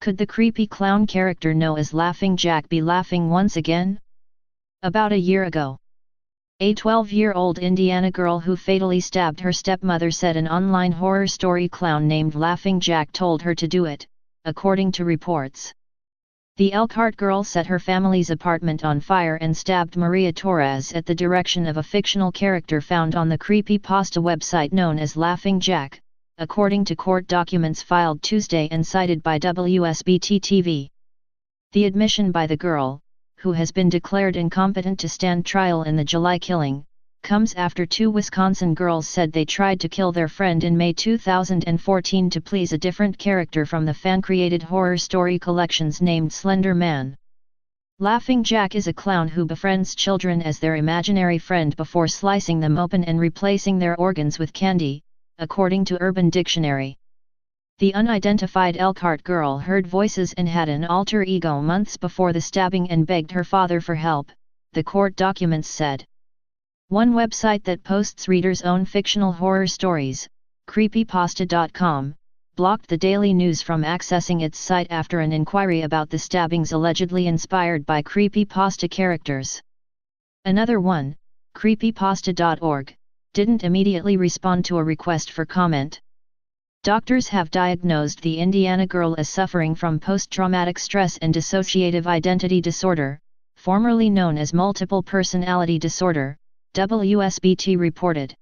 Could the creepy clown character known as Laughing Jack be laughing once again? About a year ago, a 12-year-old Indiana girl who fatally stabbed her stepmother said an online horror story clown named Laughing Jack told her to do it, according to reports. The Elkhart girl set her family's apartment on fire and stabbed Maria Torres at the direction of a fictional character found on the Creepypasta website known as Laughing Jack, according to court documents filed Tuesday and cited by WSBT-TV. The admission by the girl, who has been declared incompetent to stand trial in the July killing, comes after two Wisconsin girls said they tried to kill their friend in May 2014 to please a different character from the fan-created horror story collections named Slender Man. Laughing Jack is a clown who befriends children as their imaginary friend before slicing them open and replacing their organs with candy, according to Urban Dictionary. The unidentified Elkhart girl heard voices and had an alter ego months before the stabbing and begged her father for help, the court documents said. One website that posts readers' own fictional horror stories, Creepypasta.com, blocked the Daily News from accessing its site after an inquiry about the stabbings allegedly inspired by creepypasta characters. Another one, Creepypasta.org, didn't immediately respond to a request for comment. Doctors have diagnosed the Indiana girl as suffering from post-traumatic stress and dissociative identity disorder, formerly known as multiple personality disorder, WSBT reported.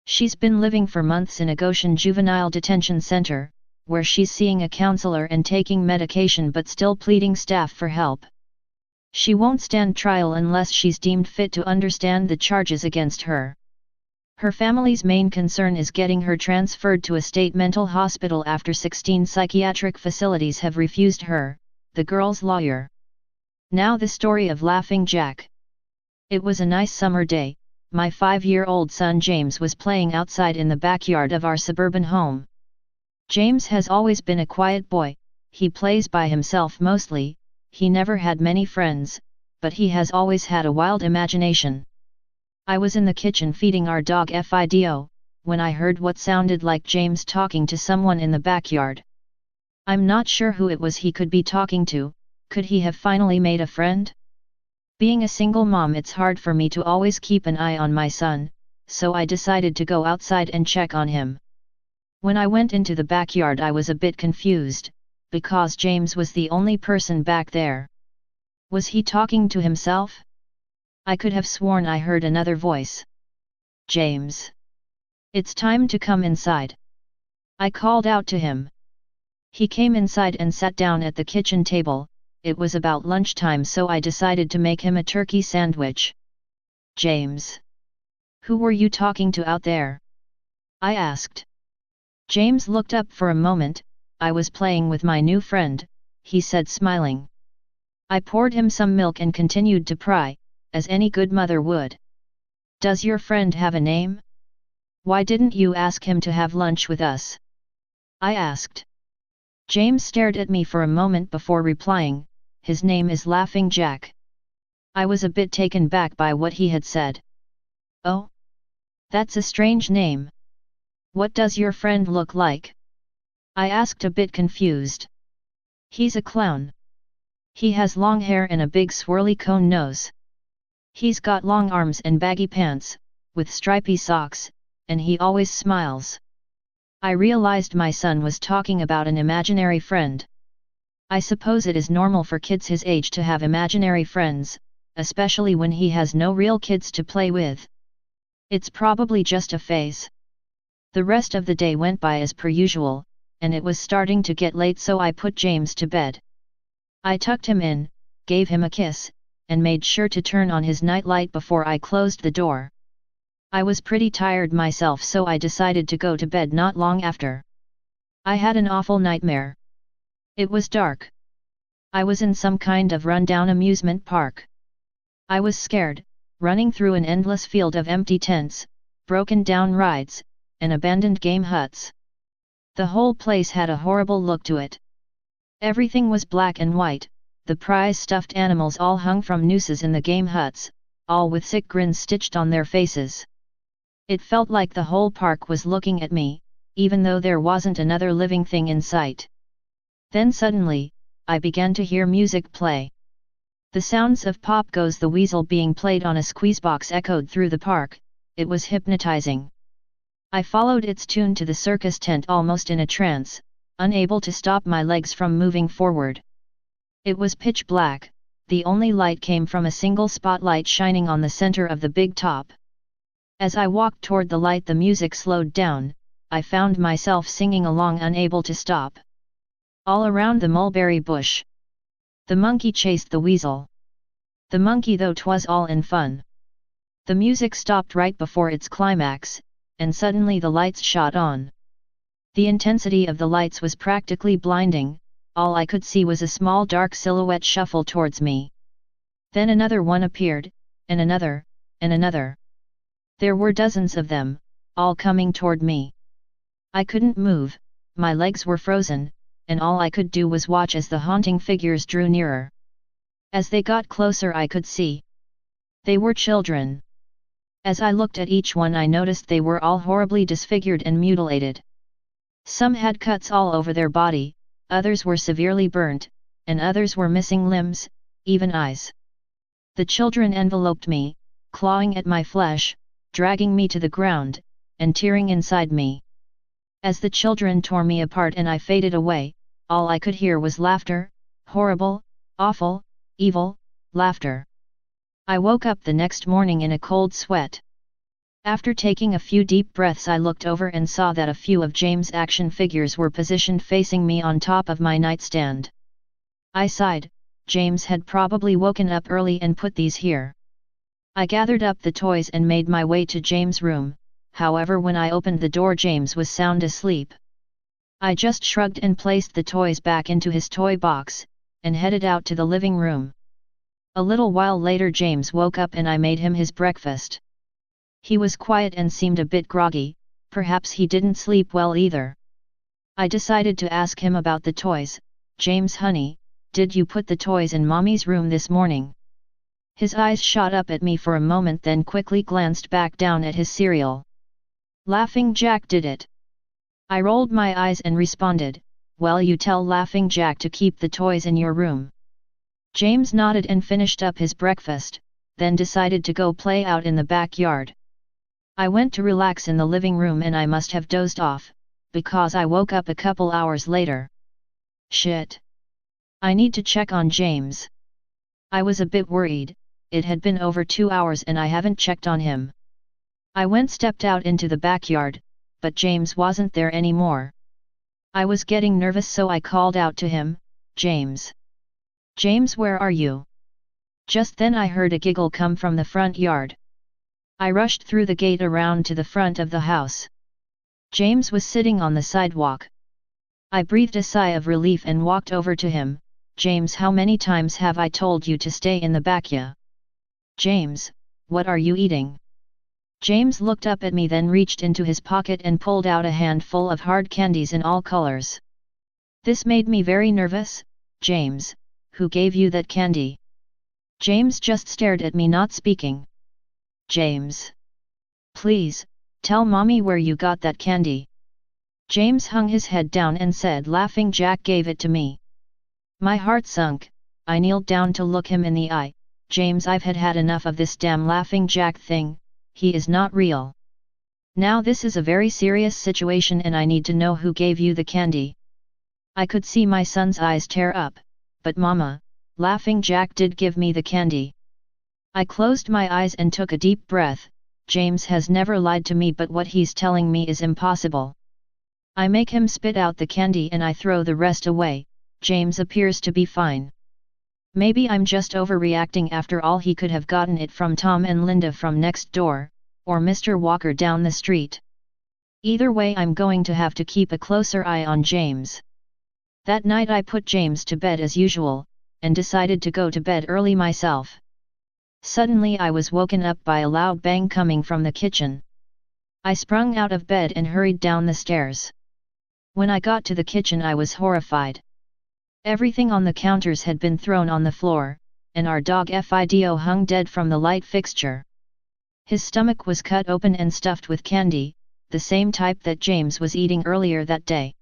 She's been living for months in a Goshen Juvenile Detention Center, where she's seeing a counselor and taking medication but still pleading staff for help. She won't stand trial unless she's deemed fit to understand the charges against her. Her family's main concern is getting her transferred to a state mental hospital after 16 psychiatric facilities have refused her, the girl's lawyer. Now the story of Laughing Jack. It was a nice summer day. My 5-year-old son James was playing outside in the backyard of our suburban home. James has always been a quiet boy, he plays by himself mostly, he never had many friends, but he has always had a wild imagination. I was in the kitchen feeding our dog Fido, when I heard what sounded like James talking to someone in the backyard. I'm not sure who it was he could be talking to. Could he have finally made a friend? Being a single mom, it's hard for me to always keep an eye on my son, so I decided to go outside and check on him. When I went into the backyard I was a bit confused, because James was the only person back there. Was he talking to himself? I could have sworn I heard another voice. James. It's time to come inside. I called out to him. He came inside and sat down at the kitchen table. It was about lunchtime, so I decided to make him a turkey sandwich. James. Who were you talking to out there? I asked. James looked up for a moment. I was playing with my new friend, he said, smiling. I poured him some milk and continued to pry, as any good mother would. Does your friend have a name? Why didn't you ask him to have lunch with us? I asked. James stared at me for a moment before replying, his name is Laughing Jack. I was a bit taken back by what he had said. Oh? That's a strange name. What does your friend look like? I asked, a bit confused. He's a clown. He has long hair and a big swirly cone nose. He's got long arms and baggy pants, with stripy socks, and he always smiles. I realized my son was talking about an imaginary friend. I suppose it is normal for kids his age to have imaginary friends, especially when he has no real kids to play with. It's probably just a phase. The rest of the day went by as per usual, and it was starting to get late, so I put James to bed. I tucked him in, gave him a kiss, and made sure to turn on his nightlight before I closed the door. I was pretty tired myself, so I decided to go to bed not long after. I had an awful nightmare. It was dark. I was in some kind of run-down amusement park. I was scared, running through an endless field of empty tents, broken down rides, and abandoned game huts. The whole place had a horrible look to it. Everything was black and white, the prize stuffed animals all hung from nooses in the game huts, all with sick grins stitched on their faces. It felt like the whole park was looking at me, even though there wasn't another living thing in sight. Then suddenly, I began to hear music play. The sounds of Pop Goes the Weasel being played on a squeezebox echoed through the park. It was hypnotizing. I followed its tune to the circus tent almost in a trance, unable to stop my legs from moving forward. It was pitch black, the only light came from a single spotlight shining on the center of the big top. As I walked toward the light, the music slowed down. I found myself singing along, unable to stop. All around the mulberry bush. The monkey chased the weasel. The monkey, though 'twas all in fun. The music stopped right before its climax, and suddenly the lights shot on. The intensity of the lights was practically blinding. All I could see was a small dark silhouette shuffle towards me. Then another one appeared, and another, and another. There were dozens of them, all coming toward me. I couldn't move, my legs were frozen, and all I could do was watch as the haunting figures drew nearer. As they got closer, I could see. They were children. As I looked at each one, I noticed they were all horribly disfigured and mutilated. Some had cuts all over their body, others were severely burnt, and others were missing limbs, even eyes. The children enveloped me, clawing at my flesh, dragging me to the ground, and tearing inside me. As the children tore me apart and I faded away, all I could hear was laughter, horrible, awful, evil, laughter. I woke up the next morning in a cold sweat. After taking a few deep breaths, I looked over and saw that a few of James' action figures were positioned facing me on top of my nightstand. I sighed. James had probably woken up early and put these here. I gathered up the toys and made my way to James' room. However, when I opened the door, James was sound asleep. I just shrugged and placed the toys back into his toy box, and headed out to the living room. A little while later, James woke up and I made him his breakfast. He was quiet and seemed a bit groggy, perhaps he didn't sleep well either. I decided to ask him about the toys. James, honey, did you put the toys in Mommy's room this morning? His eyes shot up at me for a moment, then quickly glanced back down at his cereal. Laughing Jack did it. I rolled my eyes and responded, well, you tell Laughing Jack to keep the toys in your room. James nodded and finished up his breakfast, then decided to go play out in the backyard. I went to relax in the living room and I must have dozed off, because I woke up a couple hours later. Shit. I need to check on James. I was a bit worried. It had been over 2 hours and I haven't checked on him. I stepped out into the backyard, but James wasn't there anymore. I was getting nervous, so I called out to him, James. James, where are you? Just then I heard a giggle come from the front yard. I rushed through the gate around to the front of the house. James was sitting on the sidewalk. I breathed a sigh of relief and walked over to him. James, how many times have I told you to stay in the backyard? James, what are you eating? James looked up at me, then reached into his pocket and pulled out a handful of hard candies in all colors. This made me very nervous. James, who gave you that candy? James just stared at me, not speaking. James. Please, tell Mommy where you got that candy. James hung his head down and said, Laughing Jack gave it to me. My heart sunk. I kneeled down to look him in the eye. James, I've had enough of this damn Laughing Jack thing. He is not real. Now this is a very serious situation and I need to know who gave you the candy. I could see my son's eyes tear up. But Mama, Laughing Jack did give me the candy. I closed my eyes and took a deep breath. James has never lied to me, but what he's telling me is impossible. I make him spit out the candy and I throw the rest away. James appears to be fine. Maybe I'm just overreacting. After all, he could have gotten it from Tom and Linda from next door, or Mr. Walker down the street. Either way, I'm going to have to keep a closer eye on James. That night I put James to bed as usual, and decided to go to bed early myself. Suddenly I was woken up by a loud bang coming from the kitchen. I sprung out of bed and hurried down the stairs. When I got to the kitchen I was horrified. Everything on the counters had been thrown on the floor, and our dog Fido hung dead from the light fixture. His stomach was cut open and stuffed with candy, the same type that James was eating earlier that day.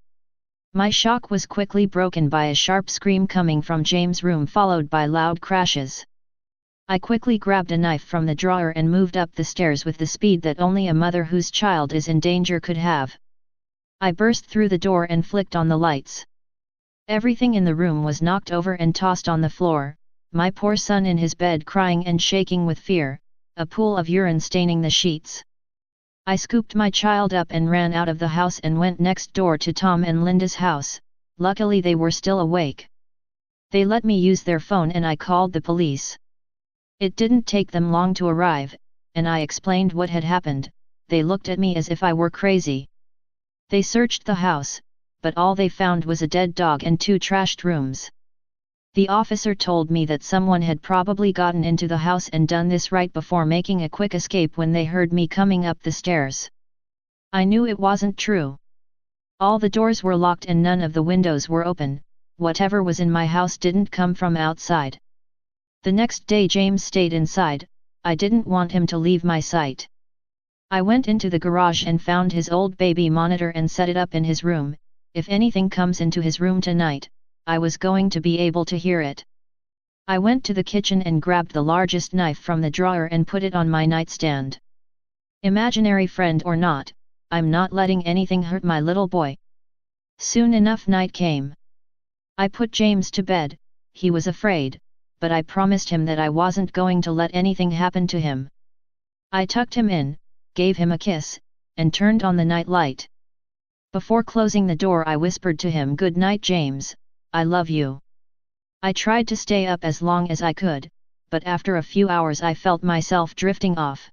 My shock was quickly broken by a sharp scream coming from James' room followed by loud crashes. I quickly grabbed a knife from the drawer and moved up the stairs with the speed that only a mother whose child is in danger could have. I burst through the door and flicked on the lights. Everything in the room was knocked over and tossed on the floor, my poor son in his bed crying and shaking with fear, a pool of urine staining the sheets. I scooped my child up and ran out of the house and went next door to Tom and Linda's house. Luckily they were still awake. They let me use their phone and I called the police. It didn't take them long to arrive, and I explained what had happened. They looked at me as if I were crazy. They searched the house, but all they found was a dead dog and 2 trashed rooms. The officer told me that someone had probably gotten into the house and done this right before making a quick escape when they heard me coming up the stairs. I knew it wasn't true. All the doors were locked and none of the windows were open. Whatever was in my house didn't come from outside. The next day James stayed inside. I didn't want him to leave my sight. I went into the garage and found his old baby monitor and set it up in his room. If anything comes into his room tonight, I was going to be able to hear it. I went to the kitchen and grabbed the largest knife from the drawer and put it on my nightstand. Imaginary friend or not, I'm not letting anything hurt my little boy. Soon enough night came. I put James to bed. He was afraid, but I promised him that I wasn't going to let anything happen to him. I tucked him in, gave him a kiss, and turned on the night light. Before closing the door I whispered to him, "Good night James, I love you." I tried to stay up as long as I could, but after a few hours I felt myself drifting off.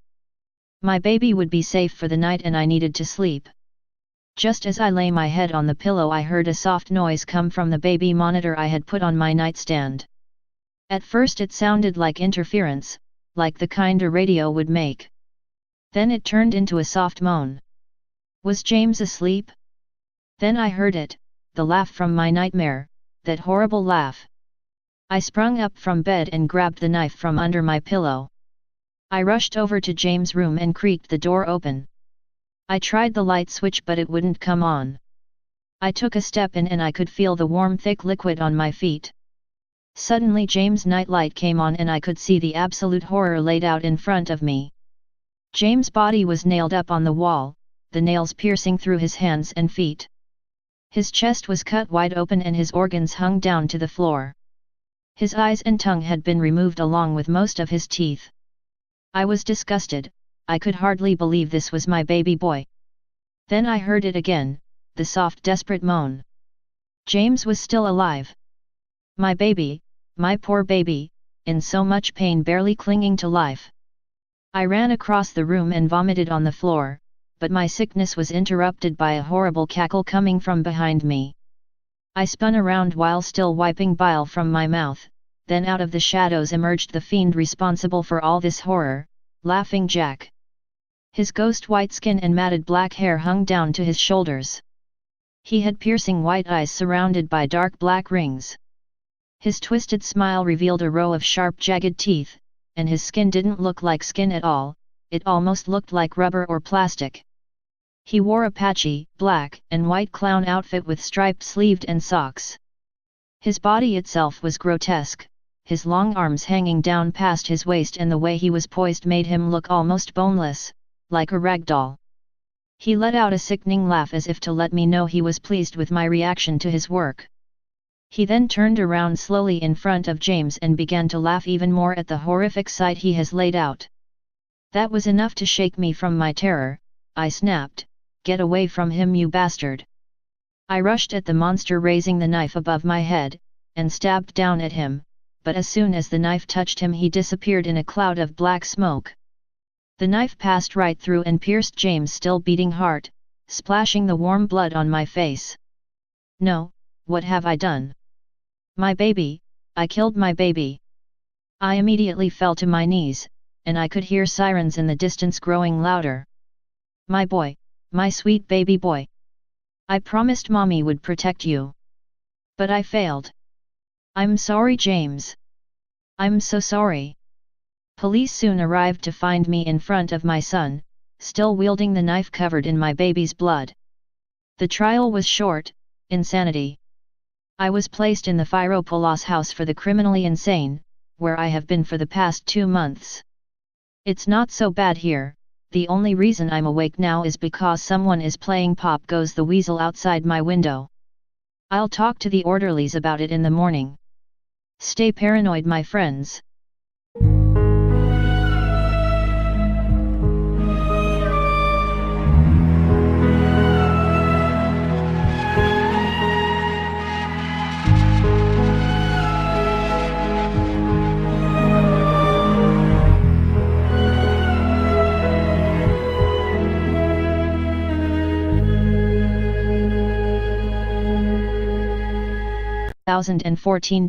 My baby would be safe for the night and I needed to sleep. Just as I lay my head on the pillow I heard a soft noise come from the baby monitor I had put on my nightstand. At first it sounded like interference, like the kind a radio would make. Then it turned into a soft moan. Was James asleep? Then I heard it, the laugh from my nightmare, that horrible laugh. I sprung up from bed and grabbed the knife from under my pillow. I rushed over to James' room and creaked the door open. I tried the light switch but it wouldn't come on. I took a step in and I could feel the warm thick liquid on my feet. Suddenly James' nightlight came on and I could see the absolute horror laid out in front of me. James' body was nailed up on the wall, the nails piercing through his hands and feet. His chest was cut wide open and his organs hung down to the floor. His eyes and tongue had been removed along with most of his teeth. I was disgusted. I could hardly believe this was my baby boy. Then I heard it again, the soft desperate moan. James was still alive. My baby, my poor baby, in so much pain, barely clinging to life. I ran across the room and vomited on the floor, but my sickness was interrupted by a horrible cackle coming from behind me. I spun around while still wiping bile from my mouth, then out of the shadows emerged the fiend responsible for all this horror, Laughing Jack. His ghost white skin and matted black hair hung down to his shoulders. He had piercing white eyes surrounded by dark black rings. His twisted smile revealed a row of sharp jagged teeth, and his skin didn't look like skin at all, it almost looked like rubber or plastic. He wore a patchy, black and white clown outfit with striped sleeved and socks. His body itself was grotesque, his long arms hanging down past his waist and the way he was poised made him look almost boneless, like a rag doll. He let out a sickening laugh as if to let me know he was pleased with my reaction to his work. He then turned around slowly in front of James and began to laugh even more at the horrific sight he has laid out. That was enough to shake me from my terror. I snapped, "Get away from him, you bastard!" I rushed at the monster raising the knife above my head, and stabbed down at him, but as soon as the knife touched him he disappeared in a cloud of black smoke. The knife passed right through and pierced James' still beating heart, splashing the warm blood on my face. No, what have I done? My baby, I killed my baby. I immediately fell to my knees, and I could hear sirens in the distance growing louder. My boy, my sweet baby boy. I promised mommy would protect you. But I failed. I'm sorry, James. I'm so sorry. Police soon arrived to find me in front of my son, still wielding the knife covered in my baby's blood. The trial was short, insanity. I was placed in the Fyropolos house for the criminally insane, where I have been for the past 2 months. It's not so bad here, the only reason I'm awake now is because someone is playing Pop Goes the Weasel outside my window. I'll talk to the orderlies about it in the morning. Stay paranoid, my friends.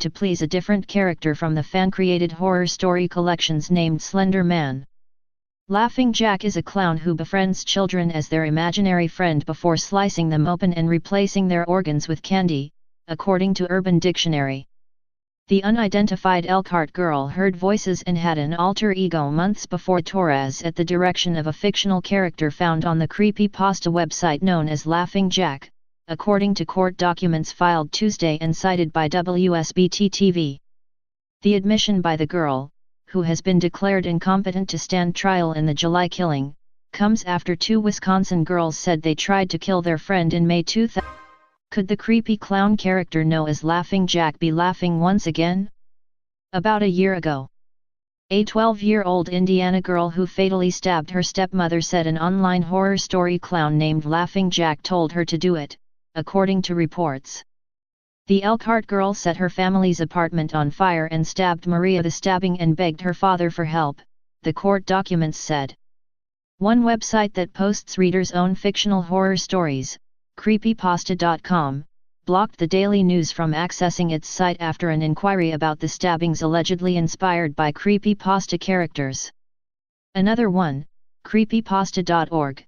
To please a different character from the fan-created horror story collections named Slender Man. Laughing Jack is a clown who befriends children as their imaginary friend before slicing them open and replacing their organs with candy, according to Urban Dictionary. The unidentified Elkhart girl heard voices and had an alter ego months before Torres at the direction of a fictional character found on the Creepypasta website known as Laughing Jack, according to court documents filed Tuesday and cited by WSBT-TV. The admission by the girl, who has been declared incompetent to stand trial in the July killing, comes after 2 Wisconsin girls said they tried to kill their friend in May 2000. Could the creepy clown character known as Laughing Jack be laughing once again? About a year ago, a 12-year-old Indiana girl who fatally stabbed her stepmother said an online horror story clown named Laughing Jack told her to do it, according to reports. The Elkhart girl set her family's apartment on fire and stabbed Maria the stabbing and begged her father for help, the court documents said. One website that posts readers' own fictional horror stories, Creepypasta.com, blocked the Daily News from accessing its site after an inquiry about the stabbings allegedly inspired by creepypasta characters. Another one, Creepypasta.org,